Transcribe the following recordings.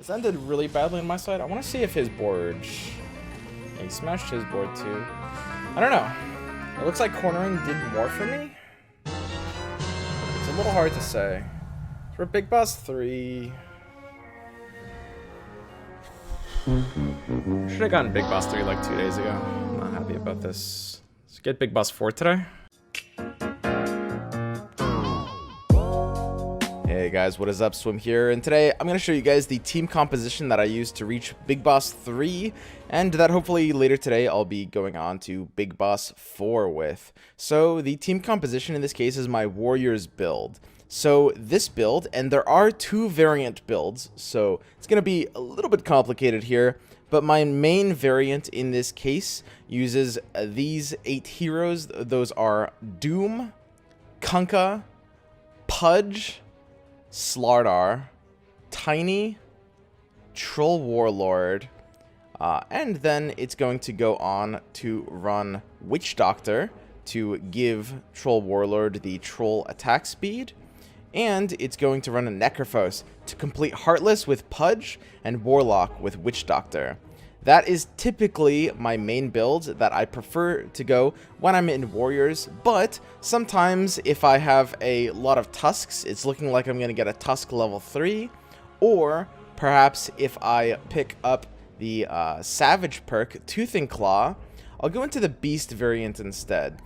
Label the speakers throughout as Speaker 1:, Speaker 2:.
Speaker 1: This ended really badly on my side. I want to see if his board... Yeah, he smashed his board too. I don't know. It looks like cornering did more for me. It's a little hard to say. For Big Boss 3... Should have gotten Big Boss 3 like 2 days ago. I'm not happy about this. Let's get Big Boss 4 today. Hey guys, what is up? Swim here, and today I'm going to show you guys the team composition that I used to reach Big Boss 3, and that hopefully later today I'll be going on to Big Boss 4 with. So the team composition in this case is my Warriors build. So this build, and there are two variant builds, so it's going to be a little bit complicated here, but my main variant in this case uses these 8 heroes. Those are Doom, Kunkka, Pudge, Slardar, Tiny, Troll Warlord, and then it's going to go on to run Witch Doctor to give Troll Warlord the troll attack speed, and it's going to run a Necrophos to complete Heartless with Pudge and Warlock with Witch Doctor. That is typically my main build that I prefer to go when I'm in Warriors, but sometimes if I have a lot of Tusks, it's looking like I'm going to get a Tusk level 3, or perhaps if I pick up the Savage perk, Tooth and Claw, I'll go into the Beast variant instead,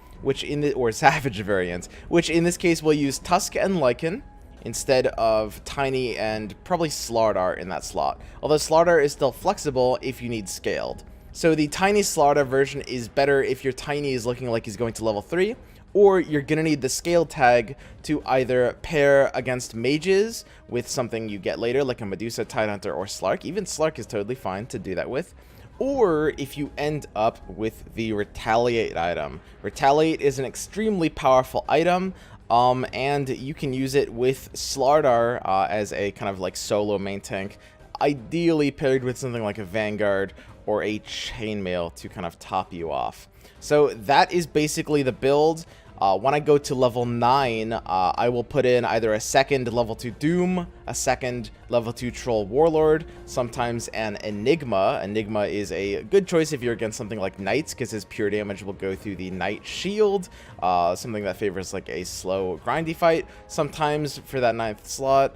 Speaker 1: or Savage variant, which in this case will use Tusk and Lycan instead of Tiny and probably Slardar in that slot. Although Slardar is still flexible if you need scaled. So the Tiny Slardar version is better if your Tiny is looking like he's going to level 3, or you're going to need the scale tag to either pair against mages with something you get later, like a Medusa, Tidehunter, or Slark. Even Slark is totally fine to do that with. Or if you end up with the Retaliate item. Retaliate is an extremely powerful item, and you can use it with Slardar as a kind of like solo main tank, ideally paired with something like a Vanguard or a Chainmail to kind of top you off. So that is basically the build. When I go to level 9, I will put in either a second level 2 Doom, a second level 2 Troll Warlord, sometimes an Enigma. Enigma is a good choice if you're against something like Knights, because his pure damage will go through the Knight Shield, something that favors like a slow, grindy fight. Sometimes for that 9th slot,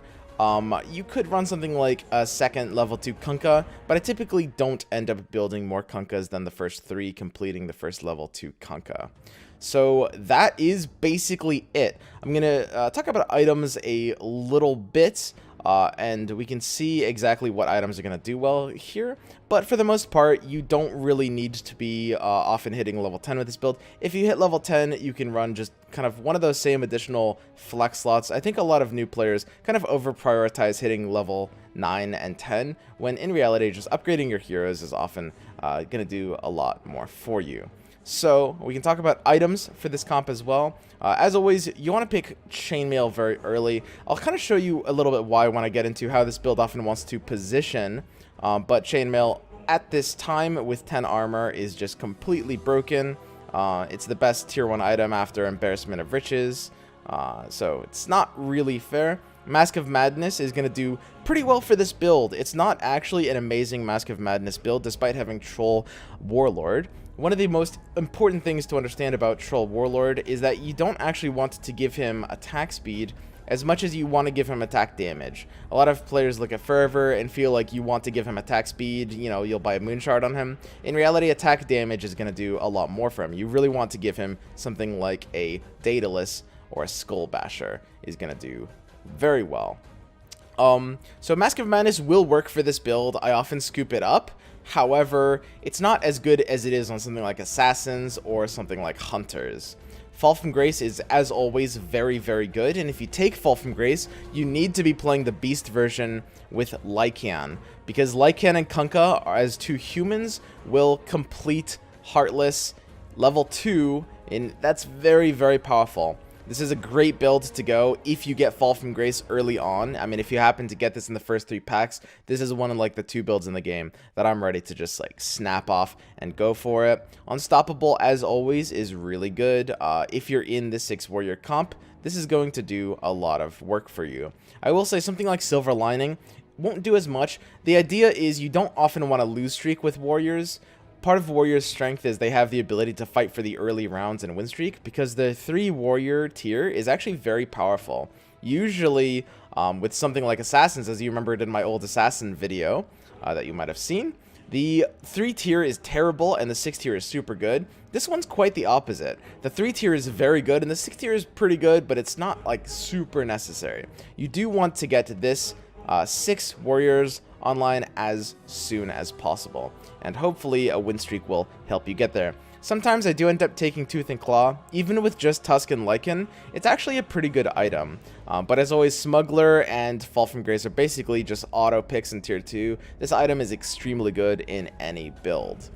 Speaker 1: you could run something like a second level 2 Kunkka, but I typically don't end up building more Kunkkas than the first 3, completing the first level 2 Kunkka. So that is basically it. I'm going to talk about items a little bit, and we can see exactly what items are going to do well here. But for the most part, you don't really need to be often hitting level 10 with this build. If you hit level 10, you can run just kind of one of those same additional flex slots. I think a lot of new players kind of over-prioritize hitting level 9 and 10, when in reality, just upgrading your heroes is often going to do a lot more for you. So we can talk about items for this comp as well. As always, you want to pick Chainmail very early. I'll kind of show you a little bit why when I get into how this build often wants to position. But Chainmail at this time with 10 armor is just completely broken. It's the best tier 1 item after Embarrassment of Riches. So it's not really fair. Mask of Madness is going to do pretty well for this build. It's not actually an amazing Mask of Madness build despite having Troll Warlord. One of the most important things to understand about Troll Warlord is that you don't actually want to give him attack speed as much as you want to give him attack damage. A lot of players look at Fervor and feel like you want to give him attack speed, you know, you'll buy a Moonshard on him. In reality, attack damage is going to do a lot more for him. You really want to give him something like a Daedalus or a Skull Basher is going to do very well. So Mask of Madness will work for this build. I often scoop it up. However, it's not as good as it is on something like Assassins or something like Hunters. Fall from Grace is, as always, very, very good, and if you take Fall from Grace, you need to be playing the Beast version with Lycan, because Lycan and Kunkka, as 2 humans, will complete Heartless level 2, and that's very, very powerful. This is a great build to go if you get Fall from Grace early on. I mean, if you happen to get this in the first 3 packs, this is one of like the 2 builds in the game that I'm ready to just like snap off and go for it. Unstoppable, as always, is really good. If you're in the 6 warrior comp, this is going to do a lot of work for you. I will say something like Silver Lining won't do as much. The idea is you don't often want to lose streak with warriors. Part of warriors' strength is they have the ability to fight for the early rounds and win streak, because the 3 warrior tier is actually very powerful. Usually with something like assassins, as you remembered in my old assassin video that you might have seen, the 3 tier is terrible and the 6 tier is super good. This one's quite the opposite. The 3 tier is very good and the 6 tier is pretty good, but it's not like super necessary. You do want to get this 6 warriors online as soon as possible, and hopefully a win streak will help you get there. Sometimes I do end up taking Tooth and Claw. Even with just Tusk and Lycan, it's actually a pretty good item. But as always, Smuggler and Fall from Grace are basically just auto picks in tier 2. This item is extremely good in any build.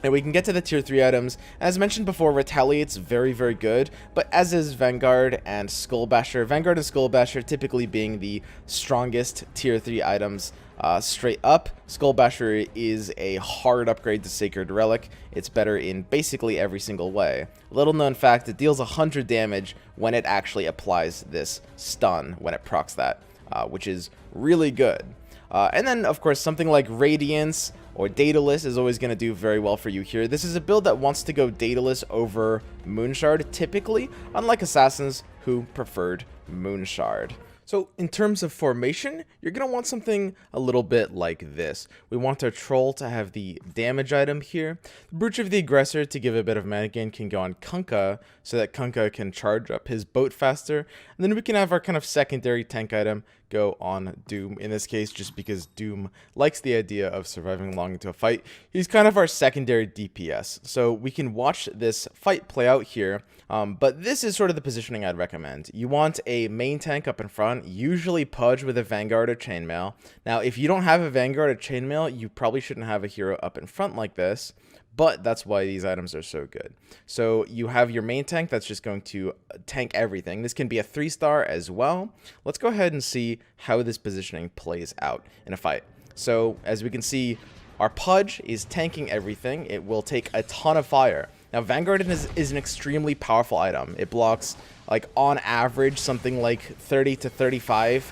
Speaker 1: And we can get to the tier 3 items. As mentioned before, Retaliate's very, very good, but as is Vanguard and Skullbasher. Vanguard and Skullbasher typically being the strongest tier 3 items straight up. Skullbasher is a hard upgrade to Sacred Relic. It's better in basically every single way. Little known fact, it deals 100 damage when it actually applies this stun, when it procs that, which is really good. And then, of course, something like Radiance or Daedalus is always going to do very well for you here. This is a build that wants to go Daedalus over Moonshard, typically, unlike Assassins who preferred Moonshard. So in terms of formation, you're going to want something a little bit like this. We want our Troll to have the damage item here. The Brooch of the Aggressor, to give a bit of mana gain, can go on Kunkka, so that Kunkka can charge up his boat faster. And then we can have our kind of secondary tank item go on Doom, in this case, just because Doom likes the idea of surviving long into a fight. He's kind of our secondary DPS, so we can watch this fight play out here. But this is sort of the positioning I'd recommend. You want a main tank up in front, usually Pudge with a Vanguard or Chainmail. Now, if you don't have a Vanguard or Chainmail, you probably shouldn't have a hero up in front like this, but that's why these items are so good. So you have your main tank that's just going to tank everything. This can be a 3-star as well. Let's go ahead and see how this positioning plays out in a fight. So as we can see, our Pudge is tanking everything. It will take a ton of fire. Now, Vanguard is an extremely powerful item. It blocks, like, on average, something like 30 to 35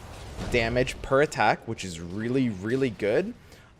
Speaker 1: damage per attack, which is really, really good.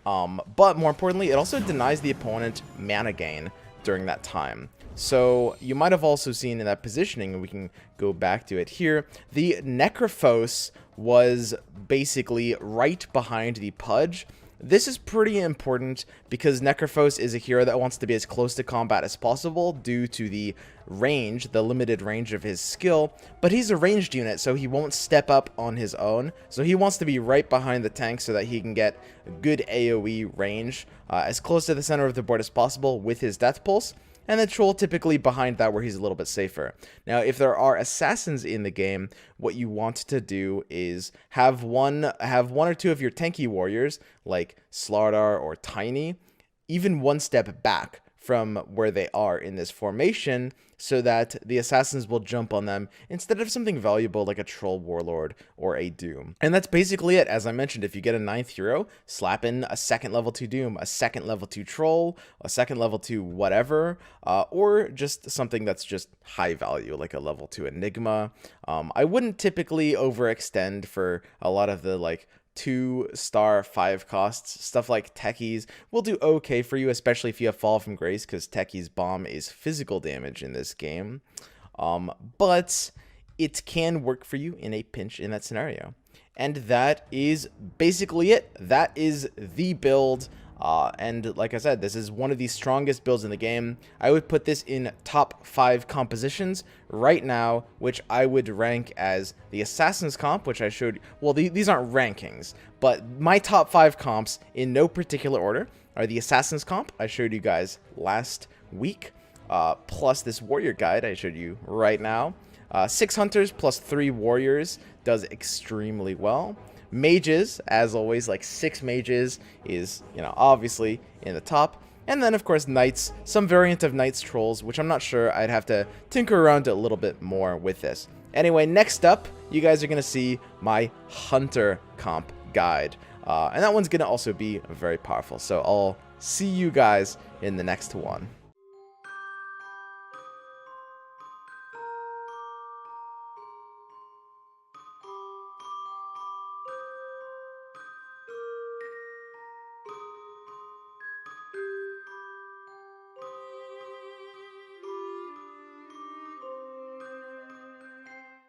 Speaker 1: But more importantly, it also denies the opponent mana gain during that time. So you might have also seen in that positioning, and we can go back to it here, the Necrophos was basically right behind the Pudge. This is pretty important because Necrophos is a hero that wants to be as close to combat as possible due to the range, the limited range of his skill, but he's a ranged unit, so he won't step up on his own. So he wants to be right behind the tank so that he can get good AoE range as close to the center of the board as possible with his Death Pulse. And the Troll typically behind that where he's a little bit safer. Now, if there are assassins in the game, what you want to do is have one or two of your tanky warriors, like Slardar or Tiny, even one step back from where they are in this formation, so that the assassins will jump on them instead of something valuable like a Troll Warlord or a Doom. And that's basically it. As I mentioned, if you get a 9th hero, slap in a 2nd level 2 Doom, a 2nd level 2 Troll, a 2nd level 2 whatever, or just something that's just high value, like a level 2 Enigma. I wouldn't typically overextend for a lot of the, like, 2-star 5 costs. Stuff like Techies will do okay for you, especially if you have Fall from Grace, because Techies bomb is physical damage in this game. But it can work for you in a pinch in that scenario. And that is basically it. That is the build. And like I said, this is one of the strongest builds in the game. I would put this in top 5 compositions right now, which I would rank as the Assassin's comp, which I showed. Well, these aren't rankings, but my top 5 comps in no particular order are the Assassin's comp I showed you guys last week, plus this warrior guide I showed you right now. 6 hunters plus 3 warriors does extremely well. Mages, as always, like 6 mages is, obviously in the top. And then, of course, knights, some variant of knights trolls, which I'm not sure. I'd have to tinker around a little bit more with this. Anyway, next up, you guys are going to see my hunter comp guide. And that one's going to also be very powerful. So I'll see you guys in the next one.